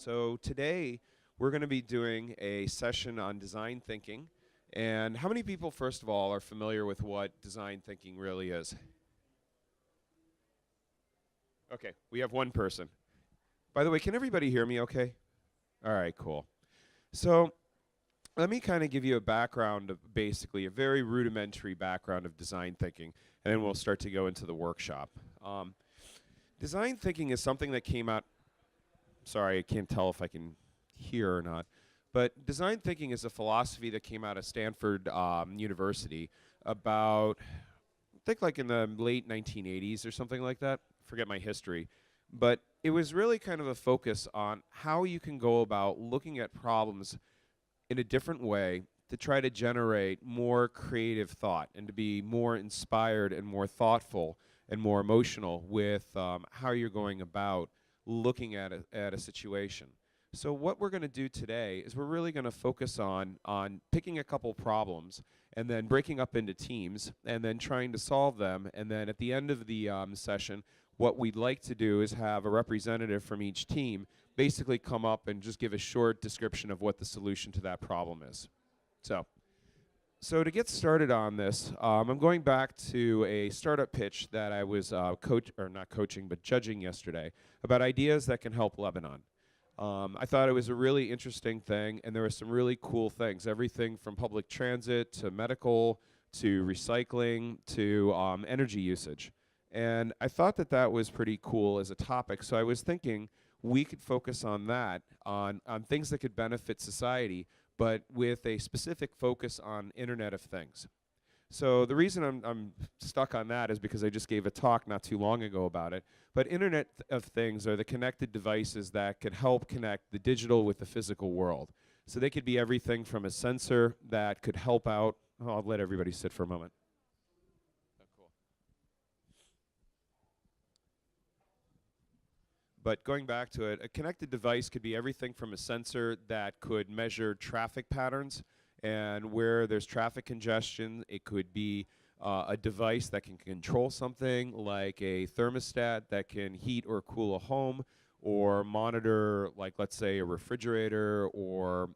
So today we're going to be doing a session on design thinking. And how many people, first of all, are familiar with what design thinking really is? Okay, we have one person. By the way, can everybody hear me okay? All right, cool. So let me kind of give you a background of basically a very rudimentary background of design thinking, and then we'll start to go into the workshop. Design thinking is something that came out. Sorry, I can't tell if I can hear or not. But design thinking is a philosophy that came out of Stanford University about, I think like in the late 1980s or something like that. Forget my history. But it was really kind of a focus on how you can go about looking at problems in a different way to try to generate more creative thought and to be more inspired and more thoughtful and more emotional with how you're going about looking at a situation. So what we're going to do today is we're really going to focus on picking a couple problems and then breaking up into teams and then trying to solve them. And then at the end of the session, what we'd like to do is have a representative from each team basically come up and just give a short description of what the solution to that problem is. So to get started on this, I'm going back to a startup pitch that I was not coaching, but judging yesterday about ideas that can help Lebanon. I thought it was a really interesting thing, and there were some really cool things, everything from public transit to medical to recycling to energy usage. And I thought that that was pretty cool as a topic, so I was thinking we could focus on that, on things that could benefit society, but with a specific focus on Internet of Things. So the reason I'm stuck on that is because I just gave a talk not too long ago about it. But Internet of Things are the connected devices that could help connect the digital with the physical world. So they could be everything from a sensor that could help out. Oh, I'll let everybody sit for a moment. Oh, cool. But going back to it, a connected device could be everything from a sensor that could measure traffic patterns, and where there's traffic congestion, it could be a device that can control something like a thermostat that can heat or cool a home, or monitor, like let's say a refrigerator or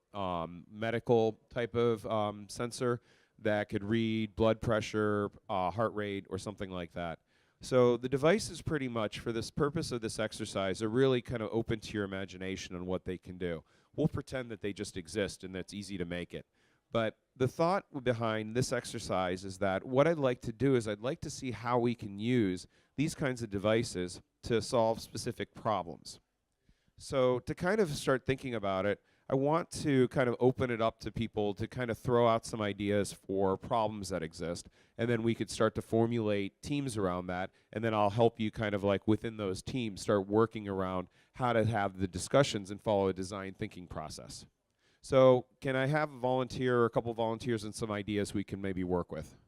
medical type of sensor that could read blood pressure, heart rate, or something like that. So the devices pretty much, for this purpose of this exercise, are really kind of open to your imagination on what they can do. We'll pretend that they just exist and that's easy to make it. But the thought behind this exercise is that what I'd like to do is I'd like to see how we can use these kinds of devices to solve specific problems. So to kind of start thinking about it, I want to kind of open it up to people to kind of throw out some ideas for problems that exist, and then we could start to formulate teams around that, and then I'll help you kind of like within those teams start working around how to have the discussions and follow a design thinking process. So can I have a volunteer or a couple volunteers and some ideas we can maybe work with?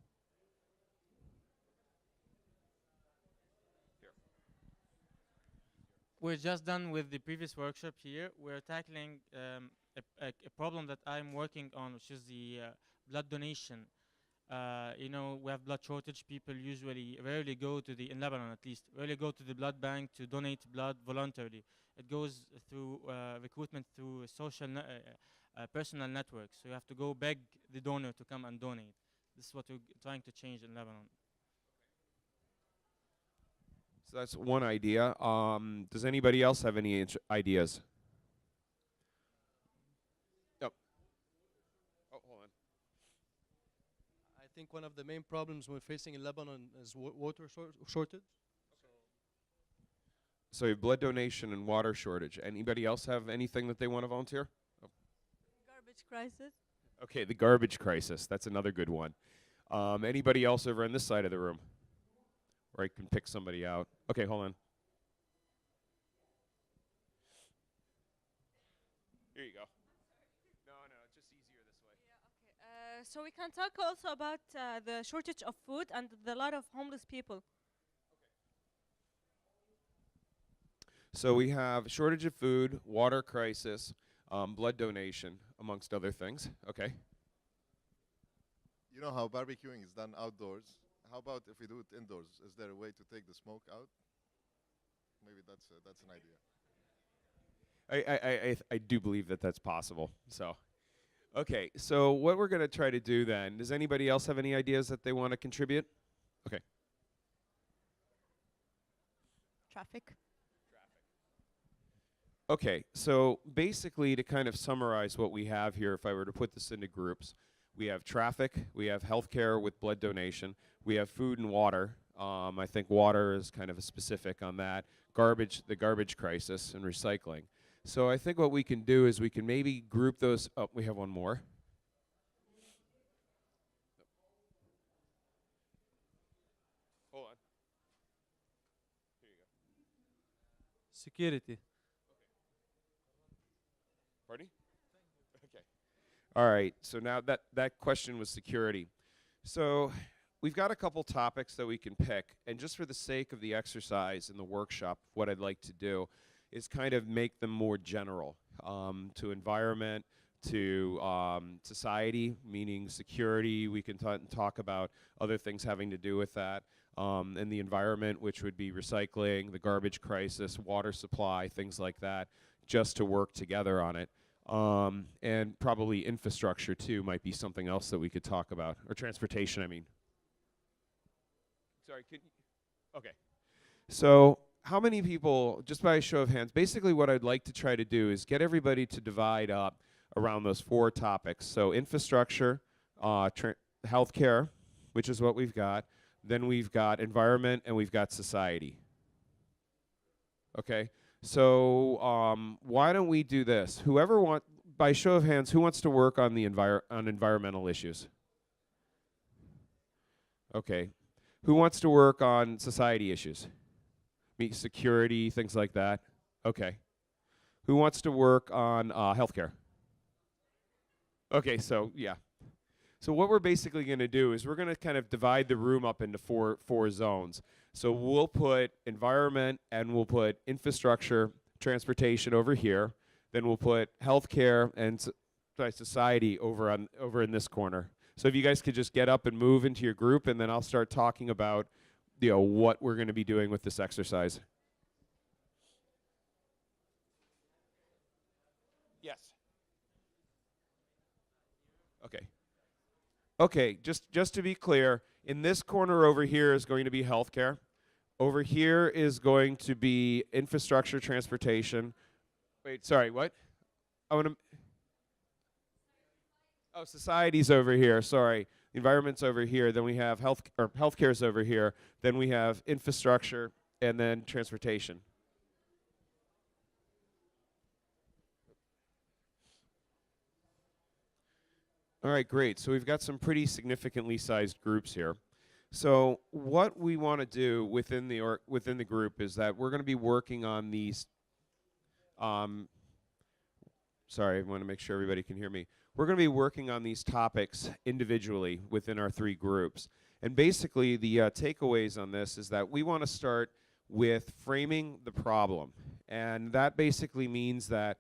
We're just done with the previous workshop here. We're tackling a problem that I'm working on, which is the blood donation. We have blood shortage. People usually rarely go to in Lebanon at least, rarely go to the blood bank to donate blood voluntarily. It goes through recruitment through personal networks. So you have to go beg the donor to come and donate. This is what we're trying to change in Lebanon. So that's one idea. Does anybody else have any ideas? Oh. Oh, hold on. I think one of the main problems we're facing in Lebanon is water shortage. So you have blood donation and water shortage. Anybody else have anything that they want to volunteer? Oh. Garbage crisis. Okay, the garbage crisis. That's another good one. Anybody else over on this side of the room? Or I can pick somebody out. Okay, hold on. Here you go. No, it's just easier this way. Yeah, okay. So we can talk also about the shortage of food and the lot of homeless people. So we have shortage of food, water crisis, blood donation, amongst other things. Okay. You know how barbecuing is done outdoors. How about if we do it indoors? Is there a way to take the smoke out? Maybe that's an idea. I do believe that that's possible. So, okay. So what we're going to try to do then, does anybody else have any ideas that they want to contribute? Okay. Traffic. Okay, so basically to kind of summarize what we have here, if I were to put this into groups, we have traffic, we have healthcare with blood donation, we have food and water. I think water is kind of a specific on that. Garbage, the garbage crisis and recycling. So I think what we can do is we can maybe group those. Oh, we have one more. Hold on. Here you go. Security. Pardon? Okay. All right. So now that question was security. So we've got a couple topics that we can pick, and just for the sake of the exercise in the workshop, what I'd like to do is kind of make them more general to environment, to society, meaning security. We can talk about other things having to do with that. And the environment, which would be recycling, the garbage crisis, water supply, things like that, just to work together on it. And probably infrastructure too might be something else that we could talk about, or transportation, I mean. Sorry, okay. So how many people, just by a show of hands, basically what I'd like to try to do is get everybody to divide up around those four topics. So infrastructure, healthcare, which is what we've got, then we've got environment, and we've got society. Okay? So why don't we do this? Whoever by show of hands, who wants to work on the environmental issues? Okay. Who wants to work on society issues? Security, things like that. Okay. Who wants to work on healthcare? Okay, so yeah. So what we're basically going to do is we're going to kind of divide the room up into four zones. So we'll put environment and we'll put infrastructure, transportation over here. Then we'll put healthcare and society over in this corner. So if you guys could just get up and move into your group, and then I'll start talking about what we're going to be doing with this exercise. Yes. Okay. Okay, just to be clear, in this corner over here is going to be healthcare. Over here is going to be infrastructure, transportation. Wait, sorry, what? I want to. Oh, society's over here. Sorry, the environment's over here. Then we have healthcare's over here. Then we have infrastructure, and then transportation. All right, great. So we've got some pretty significantly sized groups here. So what we want to do within the group is that we're going to be working on these. Sorry, I want to make sure everybody can hear me. We're going to be working on these topics individually within our three groups. And basically, the takeaways on this is that we want to start with framing the problem. And that basically means that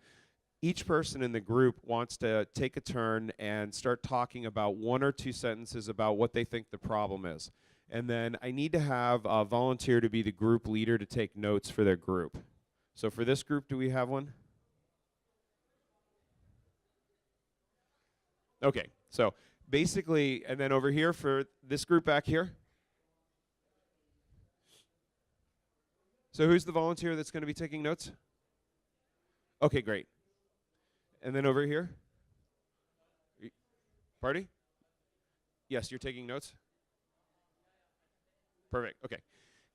each person in the group wants to take a turn and start talking about one or two sentences about what they think the problem is. And then I need to have a volunteer to be the group leader to take notes for their group. So for this group, do we have one? Okay, so basically, and then over here for this group back here. So who's the volunteer that's going to be taking notes? Okay, great. And then over here? Party? Yes, you're taking notes? Perfect, okay.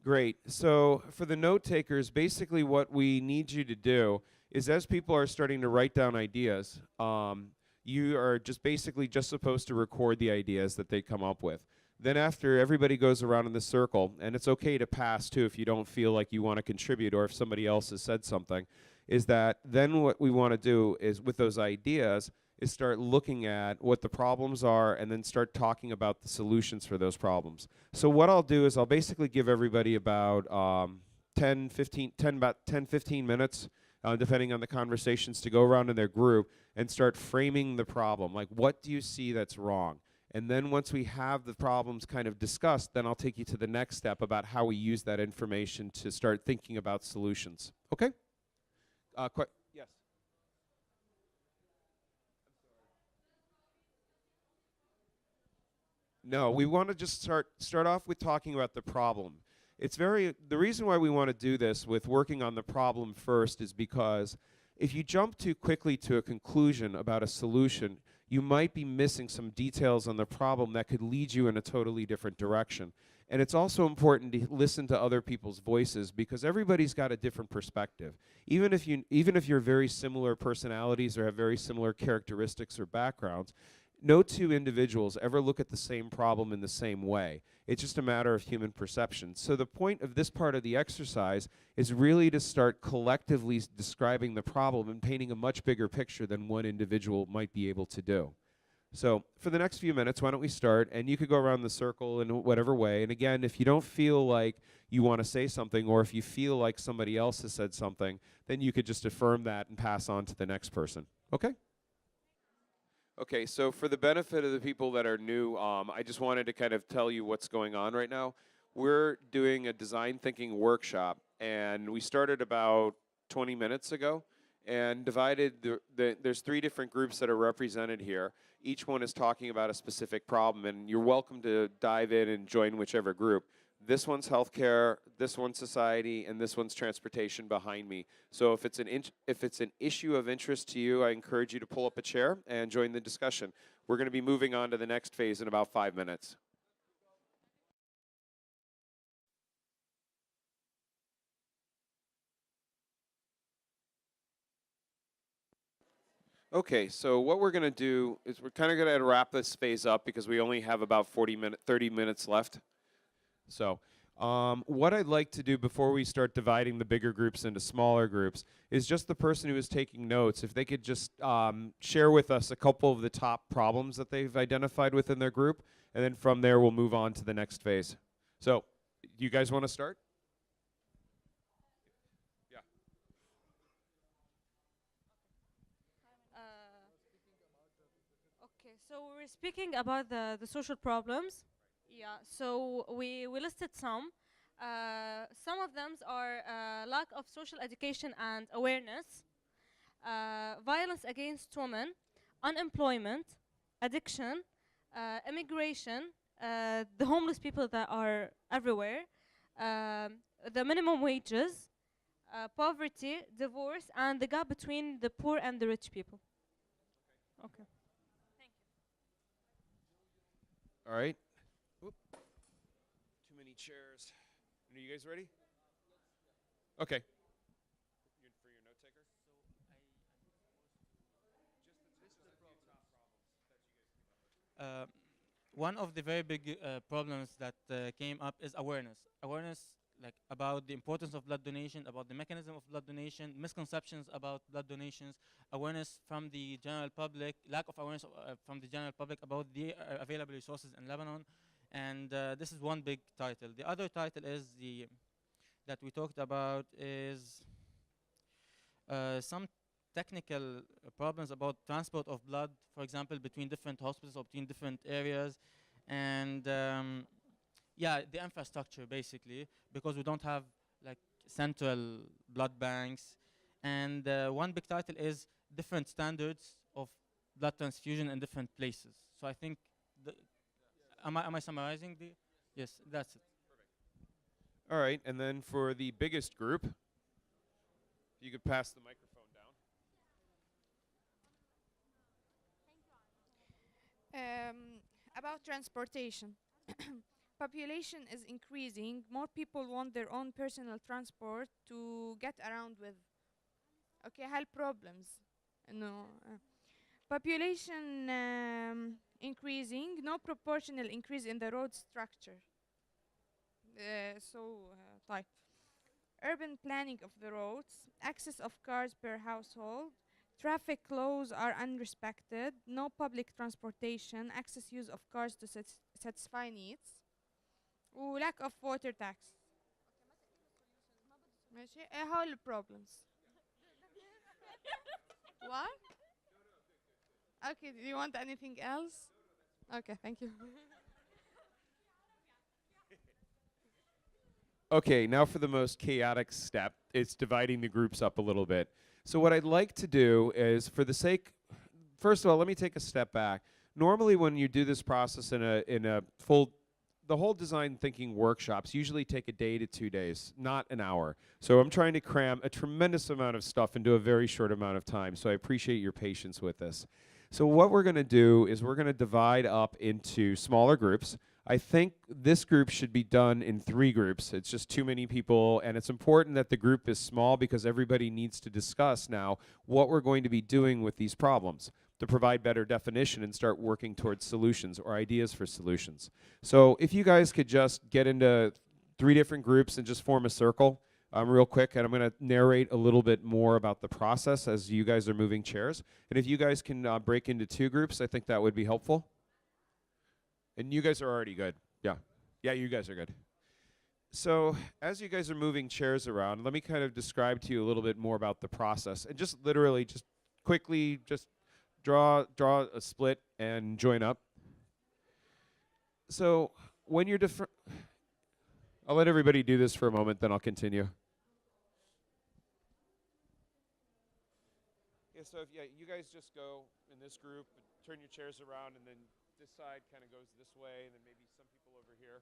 Great. So for the note takers, basically what we need you to do is as people are starting to write down ideas, you are just supposed to record the ideas that they come up with. Then after everybody goes around in the circle, and it's okay to pass too if you don't feel like you want to contribute or if somebody else has said something, is that then what we want to do is with those ideas is start looking at what the problems are and then start talking about the solutions for those problems. So what I'll do is I'll basically give everybody about 15 minutes, depending on the conversations, to go around in their group and start framing the problem. Like, what do you see that's wrong? And then once we have the problems kind of discussed, then I'll take you to the next step about how we use that information to start thinking about solutions. Okay? Yes? No, we want to just start off with talking about the problem. The reason why we want to do this with working on the problem first is because if you jump too quickly to a conclusion about a solution, you might be missing some details on the problem that could lead you in a totally different direction. And it's also important to listen to other people's voices because everybody's got a different perspective. Even if you're very similar personalities or have very similar characteristics or backgrounds, no two individuals ever look at the same problem in the same way. It's just a matter of human perception. So the point of this part of the exercise is really to start collectively describing the problem and painting a much bigger picture than one individual might be able to do. So for the next few minutes, why don't we start, and you could go around the circle in whatever way. And again, if you don't feel like you want to say something, or if you feel like somebody else has said something, then you could just affirm that and pass on to the next person. Okay? Okay, so for the benefit of the people that are new, I just wanted to kind of tell you what's going on right now. We're doing a design thinking workshop, and we started about 20 minutes ago, and divided, there's 3 different groups that are represented here. Each one is talking about a specific problem, and you're welcome to dive in and join whichever group. This one's healthcare, this one's society, and this one's transportation behind me. So if it's an issue of interest to you, I encourage you to pull up a chair and join the discussion. We're going to be moving on to the next phase in about 5 minutes. Okay, so what we're going to do is we're kind of going to wrap this phase up because we only have about 30 minutes left. So what I'd like to do before we start dividing the bigger groups into smaller groups is just the person who is taking notes, if they could just share with us a couple of the top problems that they've identified within their group, and then from there we'll move on to the next phase. So, you guys want to start? Yeah. Okay, so we're speaking about the social problems. Yeah, so we listed some. Some of them are lack of social education and awareness, violence against women, unemployment, addiction, immigration, the homeless people that are everywhere, the minimum wages, poverty, divorce, and the gap between the poor and the rich people. Okay. All right. Oop. Too many chairs. Are you guys ready? Okay. For your note taker? One of the very big problems that came up is awareness. Awareness, like about the importance of blood donation, about the mechanism of blood donation, misconceptions about blood donations, awareness from the general public, lack of awareness from the general public about the available resources in Lebanon, and this is one big title. The other title is that we talked about is some technical problems about transport of blood, for example, between different hospitals or between different areas, and yeah, the infrastructure basically, because we don't have like central blood banks. And one big title is different standards of blood transfusion in different places. So I think, am I summarizing the? Yes, that's it. All right, and then for the biggest group, if you could pass the microphone down. About transportation. Population is increasing. More people want their own personal transport to get around with. Okay, health problems. No. Population increasing. No proportional increase in the road structure. Type. Urban planning of the roads. Access of cars per household. Traffic laws are unrespected. No public transportation. Excess use of cars to satisfy needs. Lack of water tax. ماشي all problems. What? Okay, do you want anything else? Okay, thank you. Okay, now for the most chaotic step. It's dividing the groups up a little bit. So what I'd like to do is, for the sake, first of all, let me take a step back. normally when you do this process in a full, the whole design thinking workshops usually take a day to 2 days, not an hour. So I'm trying to cram a tremendous amount of stuff into a very short amount of time. So I appreciate your patience with this. So what we're going to do is we're going to divide up into smaller groups. I think this group should be done in 3 groups. It's just too many people, and it's important that the group is small because everybody needs to discuss now what we're going to be doing with these problems to provide better definition and start working towards solutions or ideas for solutions. So if you guys could just get into 3 different groups and just form a circle real quick, and I'm going to narrate a little bit more about the process as you guys are moving chairs. And if you guys can break into 2 groups, I think that would be helpful. And you guys are already good. Yeah. Yeah, you guys are good. So as you guys are moving chairs around, let me kind of describe to you a little bit more about the process. And just literally, just quickly, just draw a split and join up. So when you're I'll let everybody do this for a moment, then I'll continue. Yeah, so if you guys just go in this group, turn your chairs around, and then this side kind of goes this way, and then maybe some people over here.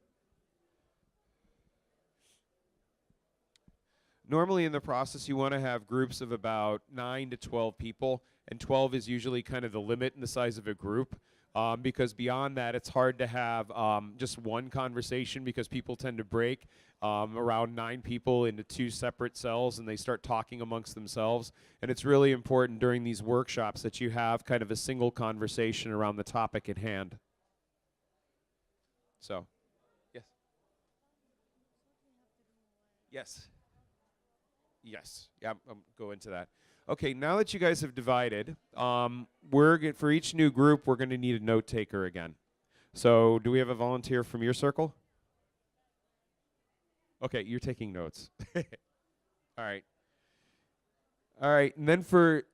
Normally in the process, you want to have groups of about 9 to 12 people, and 12 is usually kind of the limit in the size of a group, because beyond that, it's hard to have just one conversation because people tend to break around 9 people into 2 separate cells, and they start talking amongst themselves. And it's really important during these workshops that you have kind of a single conversation around the topic at hand. So, yes. Yes. Yes. Yeah, I'll go into that. Okay, now that you guys have divided, for each new group, we're going to need a note taker again. So do we have a volunteer from your circle? Okay, you're taking notes. All right. All right, and then for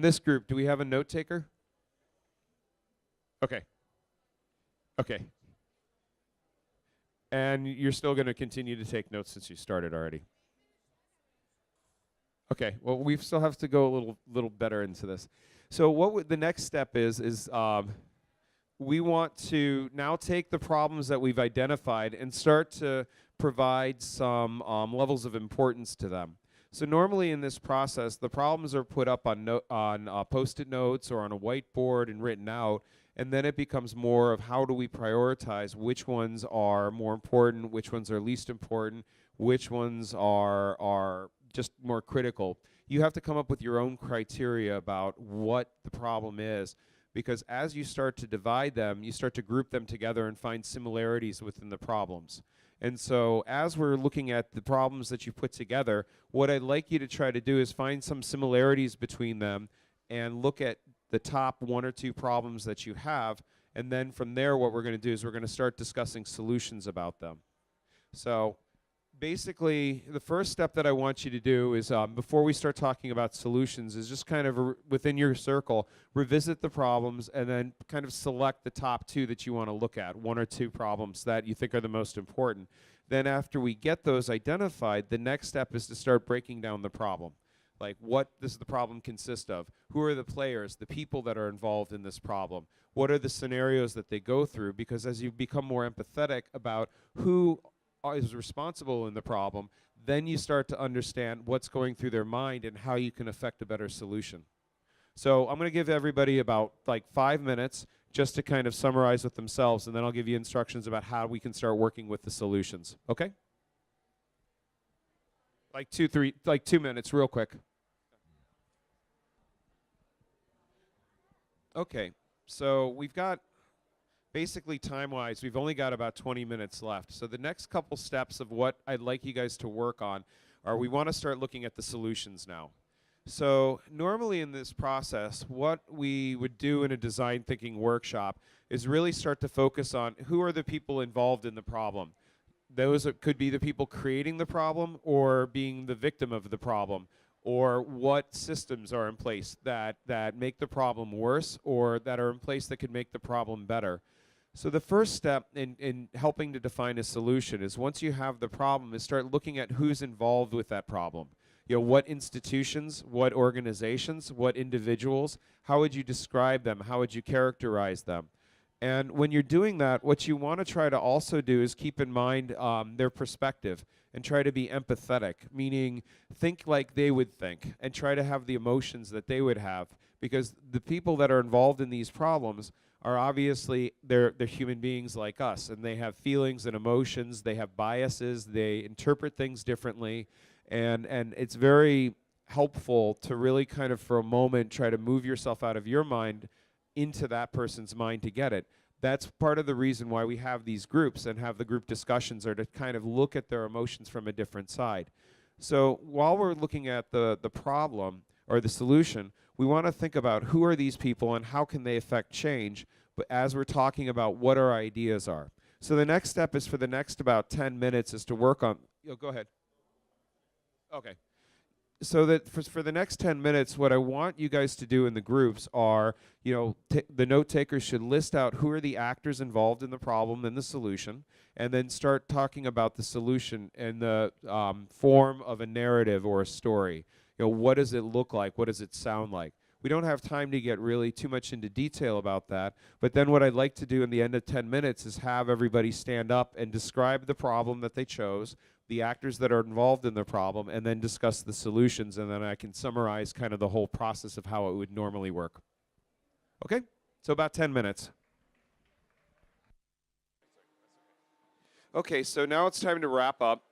this group, do we have a note taker? Okay. Okay. And you're still going to continue to take notes since you started already. Okay, well, we still have to go a little better into this. So what the next step is we want to now take the problems that we've identified and start to provide some levels of importance to them. So normally in this process, the problems are put up on Post-it notes or on a whiteboard and written out, and then it becomes more of how do we prioritize which ones are more important, which ones are least important, which ones are just more critical. You have to come up with your own criteria about what the problem is, because as you start to divide them, you start to group them together and find similarities within the problems. And so as we're looking at the problems that you put together, what I'd like you to try to do is find some similarities between them and look at the top 1 or 2 problems that you have, and then from there what we're going to do is we're going to start discussing solutions about them. So basically, the first step that I want you to do is, before we start talking about solutions, is just kind of within your circle, revisit the problems and then kind of select the top 2 that you want to look at, 1 or 2 problems that you think are the most important. Then after we get those identified, the next step is to start breaking down the problem. Like, what does the problem consist of? Who are the players, the people that are involved in this problem? What are the scenarios that they go through? Because as you become more empathetic about who is responsible in the problem, then you start to understand what's going through their mind and how you can affect a better solution. So I'm going to give everybody about 5 minutes just to kind of summarize with themselves, and then I'll give you instructions about how we can start working with the solutions. Okay? 2 minutes, real quick. Okay, so we've got, basically time-wise, we've only got about 20 minutes left. So the next couple steps of what I'd like you guys to work on are we want to start looking at the solutions now. So normally in this process, what we would do in a design thinking workshop is really start to focus on who are the people involved in the problem. Those could be the people creating the problem or being the victim of the problem, or what systems are in place that make the problem worse or that are in place that could make the problem better. So the first step in helping to define a solution is, once you have the problem, is start looking at who's involved with that problem. You know, what institutions, what organizations, what individuals, how would you describe them, how would you characterize them? And when you're doing that, what you want to try to also do is keep in mind their perspective and try to be empathetic, meaning think like they would think and try to have the emotions that they would have. Because the people that are involved in these problems are obviously they're human beings like us, and they have feelings and emotions, they have biases, they interpret things differently, and it's very helpful to really kind of for a moment try to move yourself out of your mind into that person's mind to get it. That's part of the reason why we have these groups and have the group discussions, are to kind of look at their emotions from a different side. So while we're looking at the problem or the solution, we want to think about who are these people and how can they affect change, but as we're talking about what our ideas are. So the next step is for the next about 10 minutes is to work on, go ahead. Okay. So that for the next 10 minutes, what I want you guys to do in the groups are, the note takers should list out who are the actors involved in the problem and the solution, and then start talking about the solution in the form of a narrative or a story. What does it look like? What does it sound like? We don't have time to get really too much into detail about that, but then what I'd like to do in the end of 10 minutes is have everybody stand up and describe the problem that they chose, the actors that are involved in the problem, and then discuss the solutions, and then I can summarize kind of the whole process of how it would normally work. Okay? So about 10 minutes. Okay, so now it's time to wrap up.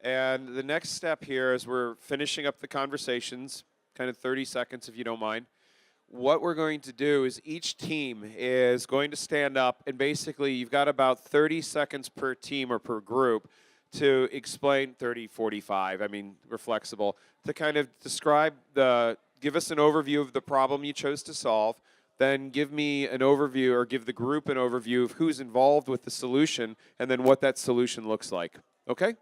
And the next step here is we're finishing up the conversations, kind of 30 seconds if you don't mind. What we're going to do is each team is going to stand up, and basically you've got about 30 seconds per team or per group to explain, 30, 45, I mean, we're flexible, to kind of describe give us an overview of the problem you chose to solve, then give me an overview or give the group an overview of who's involved with the solution and then what that solution looks like. Okay?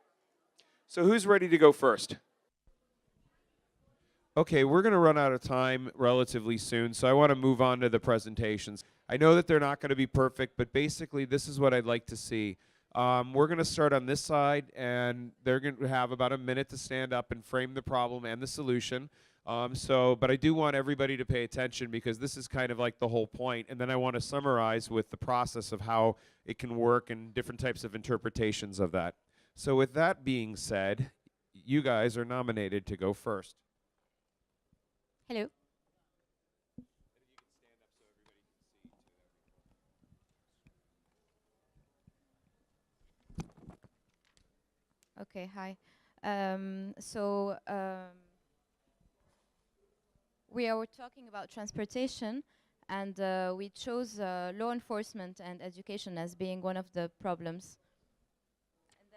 So who's ready to go first? Okay, we're going to run out of time relatively soon, so I want to move on to the presentations. I know that they're not going to be perfect, but basically this is what I'd like to see. We're going to start on this side, and they're going to have about a minute to stand up and frame the problem and the solution. But I do want everybody to pay attention because this is kind of like the whole point, and then I want to summarize with the process of how it can work and different types of interpretations of that. So with that being said, you guys are nominated to go first. Hello. Okay, hi. We are talking about transportation, and we chose law enforcement and education as being one of the problems.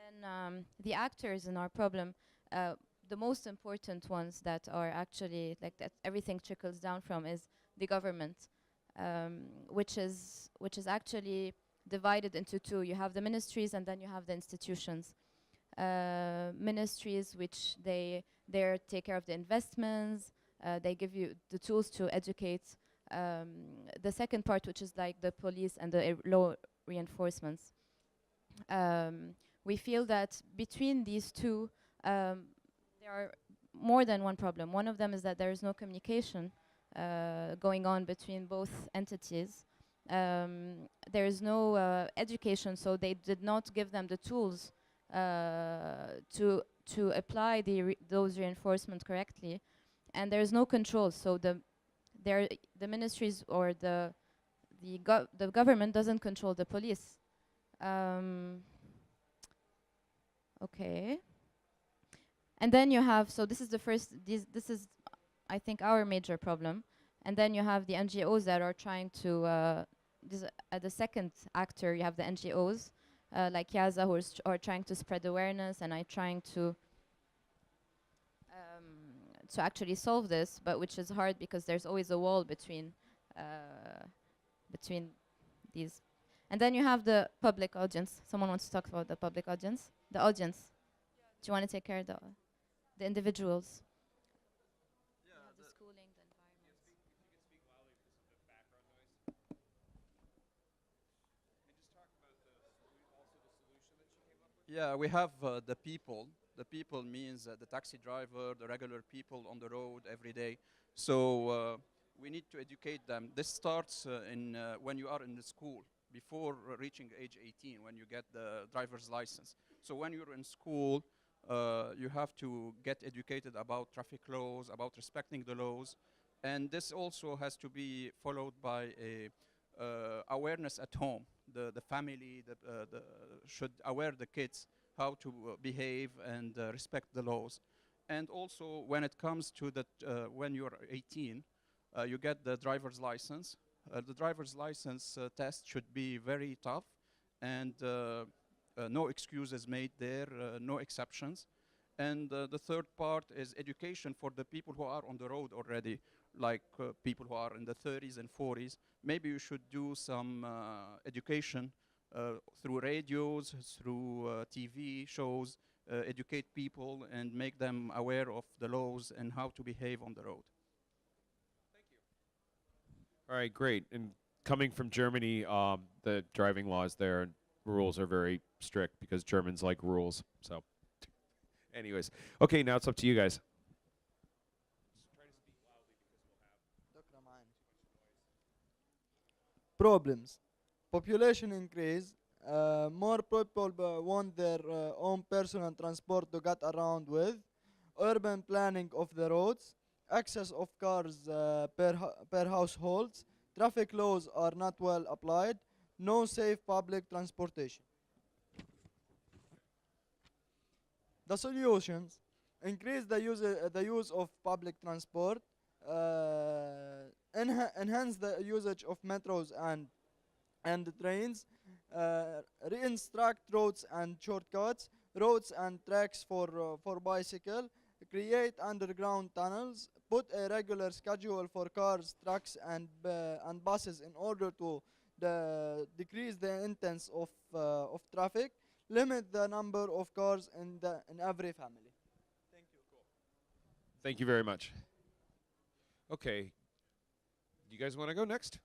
And then the actors in our problem, the most important ones that are actually like that everything trickles down from is the government, which is actually divided into two. You have the ministries and then you have the institutions. Ministries, which they take care of the investments, they give you the tools to educate. The second part, which is like the police and the law reinforcements. We feel that between these two, there are more than one problem. One of them is that there is no communication going on between both entities. There is no education, so they did not give them the tools to apply those reinforcements correctly, and there is no control. So the ministries or the government doesn't control the police. Okay. And then you have, so this is the first, this is, I think, our major problem. And then you have the NGOs that are trying to, the second actor, you have the NGOs, like Yaza, who are trying to spread awareness and are trying to actually solve this, but which is hard because there's always a wall between these. And then you have the public audience. Someone wants to talk about the public audience? The audience. Do you want to take care of the individuals? Yeah, the schooling, the environment. Yeah, we have the people. The people means the taxi driver, the regular people on the road every day. So we need to educate them. This starts when you are in the school. before reaching age 18 when you get the driver's license. So when you're in school, you have to get educated about traffic laws, about respecting the laws, and this also has to be followed by a awareness at home. The family should aware the kids how to behave and respect the laws. And also, when it comes to when you're 18, you get the driver's license. The driver's license test should be very tough, and no excuses made there, no exceptions. And the third part is education for the people who are on the road already, like people who are in the 30s and 40s. Maybe you should do some education through radios, through TV shows, educate people and make them aware of the laws and how to behave on the road. All right, great. And coming from Germany, the driving laws there and rules are very strict because Germans like rules. So, anyways, okay, now it's up to you guys. Problems. Population increase. More people want their own personal transport to get around with. Urban planning of the roads. Access of cars per households. Traffic laws are not well applied. No safe public transportation. The solutions: increase the use of public transport, enhance the usage of metros and trains, reconstruct roads and shortcuts, roads and tracks for bicycle, create underground tunnels, put a regular schedule for cars, trucks, and buses in order to decrease the intensity of traffic. Limit the number of cars in every family. Thank you. Thank you very much. Okay. Do you guys want to go next?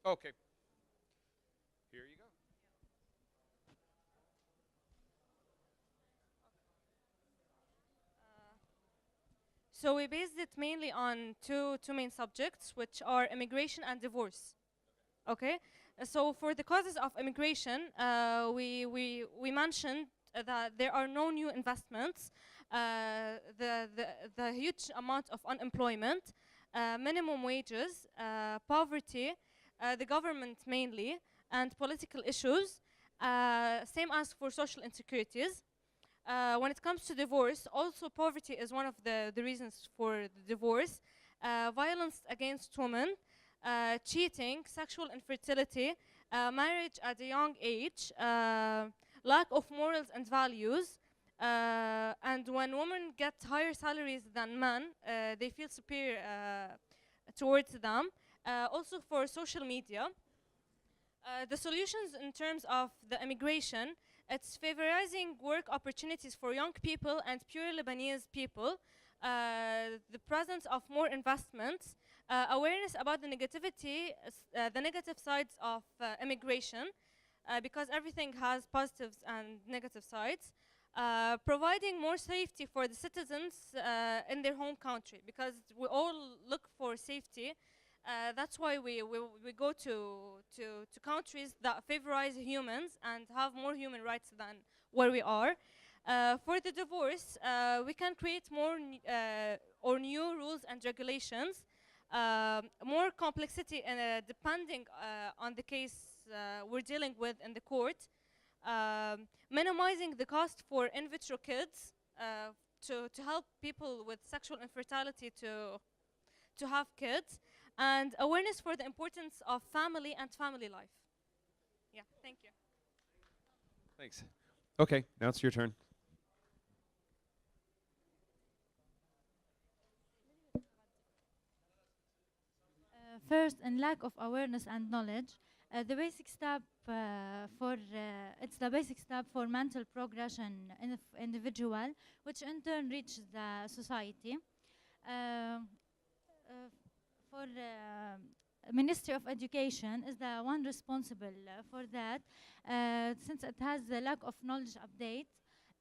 Okay. Here you go. So we based it mainly on two main subjects, which are immigration and divorce. Okay. So for the causes of immigration, we mentioned that there are no new investments, the huge amount of unemployment, minimum wages, poverty, the government mainly, and political issues. Same as for social insecurities. When it comes to divorce, also poverty is one of the reasons for the divorce. Violence against women, cheating, sexual infertility, marriage at a young age, lack of morals and values, and when women get higher salaries than men, they feel superior towards them. Also for social media, the solutions in terms of the immigration, it's favorizing work opportunities for young people and pure Lebanese people, the presence of more investments, awareness about the negativity, the negative sides of immigration, because everything has positives and negative sides, providing more safety for the citizens in their home country, because we all look for safety. That's why we go to countries that favorize humans and have more human rights than where we are. For the divorce, we can create more or new rules and regulations, more complexity depending on the case we're dealing with in the court, minimizing the cost for in vitro kids to help people with sexual infertility to have kids, and awareness for the importance of family and family life. Yeah, thank you. Thanks. Okay, now it's your turn. First, in lack of awareness and knowledge, the basic step it's the basic step for mental progression in the individual, which in turn reaches the society. Uh, for Ministry of Education is the one responsible for that, since it has the lack of knowledge update,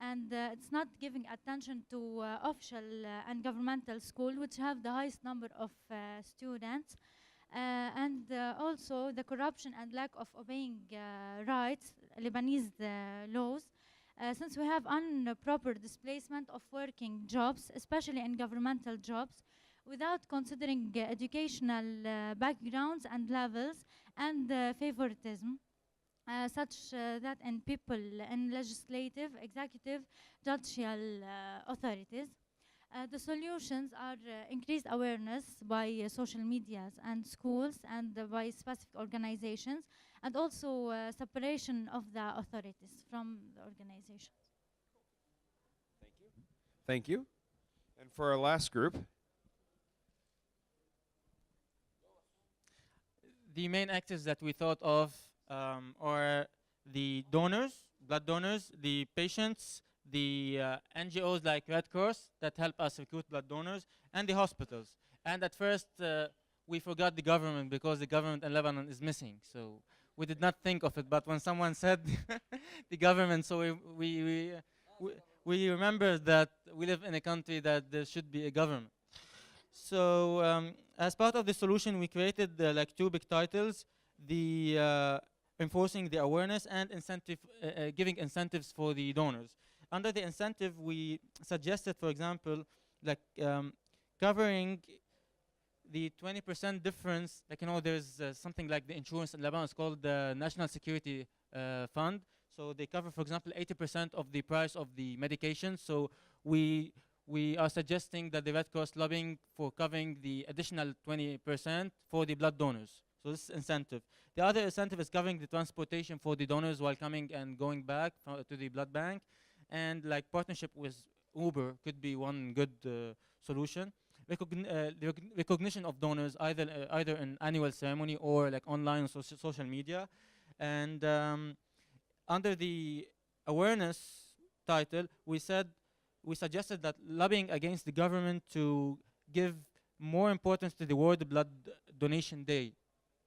and it's not giving attention to official and governmental school, which have the highest number of students. and also the corruption and lack of obeying rights, Lebanese laws, since we have improper displacement of working jobs, especially in governmental jobs, without considering educational backgrounds and levels and favoritism, such that in people in legislative, executive, judicial authorities. The solutions are increased awareness by social medias and schools and by specific organizations, and also separation of the authorities from the organizations. Thank you. And for our last group, The main actors that we thought of are the donors, blood donors, the patients, the NGOs like Red Cross that help us recruit blood donors, and the hospitals. And at first, we forgot the government because the government in Lebanon is missing. So we did not think of it. But when someone said the government, so we remember that we live in a country that there should be a government. So as part of the solution, we created like two big titles: the enforcing the awareness and giving incentives for the donors. Under the incentive, we suggested, for example, like covering the 20% difference. Like, you know, there's something like the insurance in Lebanon. It's called the National Security Fund. So they cover, for example, 80% of the price of the medication. So we are suggesting that the Red Cross lobbying for covering the additional 20% for the blood donors. So this is incentive. The other incentive is covering the transportation for the donors while coming and going back to the blood bank. And like partnership with Uber could be one good solution. The recognition of donors either in annual ceremony or like online on social media. And under the awareness title, we suggested that lobbying against the government to give more importance to the World Blood Donation Day,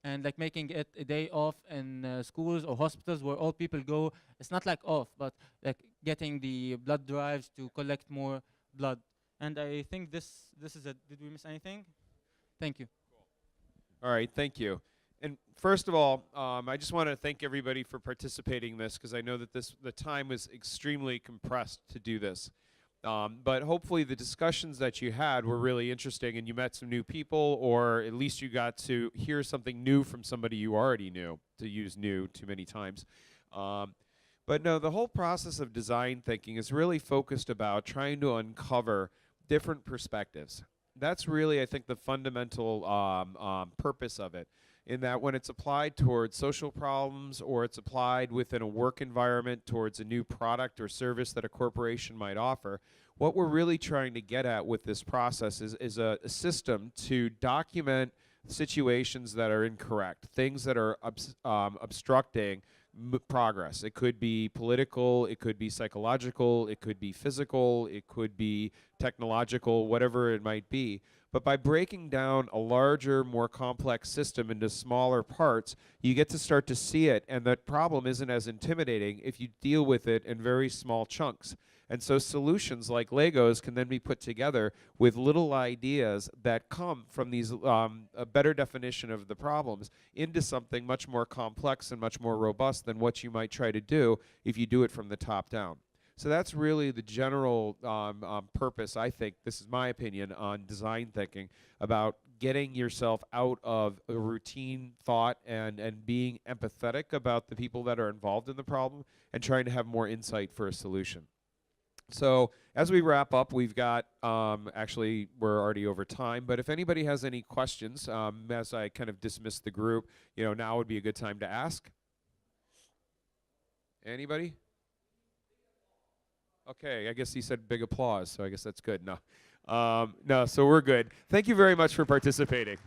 and like making it a day off in schools or hospitals where all people go. It's not like off, but like getting the blood drives to collect more blood. And I think this is it. Did we miss anything? Thank you. all right, thank you. And first of all, I just want to thank everybody for participating in this, because I know that the time was extremely compressed to do this. But hopefully the discussions that you had were really interesting, and you met some new people, or at least you got to hear something new from somebody you already knew, to use new too many times. But no, the whole process of design thinking is really focused about trying to uncover different perspectives. That's really, I think, the fundamental purpose of it, in that when it's applied towards social problems, or it's applied within a work environment towards a new product or service that a corporation might offer, what we're really trying to get at with this process is a system to document situations that are incorrect, things that are obstructing progress. It could be political, it could be psychological, it could be physical, it could be technological, whatever it might be. But by breaking down a larger, more complex system into smaller parts, you get to start to see it, and that problem isn't as intimidating if you deal with it in very small chunks. And so solutions like Legos can then be put together with little ideas that come from these a better definition of the problems into something much more complex and much more robust than what you might try to do if you do it from the top down. So that's really the general purpose, I think, this is my opinion, on design thinking, about getting yourself out of a routine thought and being empathetic about the people that are involved in the problem and trying to have more insight for a solution. So as we wrap up, we've got, actually, we're already over time, but if anybody has any questions, as I kind of dismiss the group, now would be a good time to ask. Anybody? Okay, I guess he said big applause, so I guess that's good. No, so we're good. Thank you very much for participating.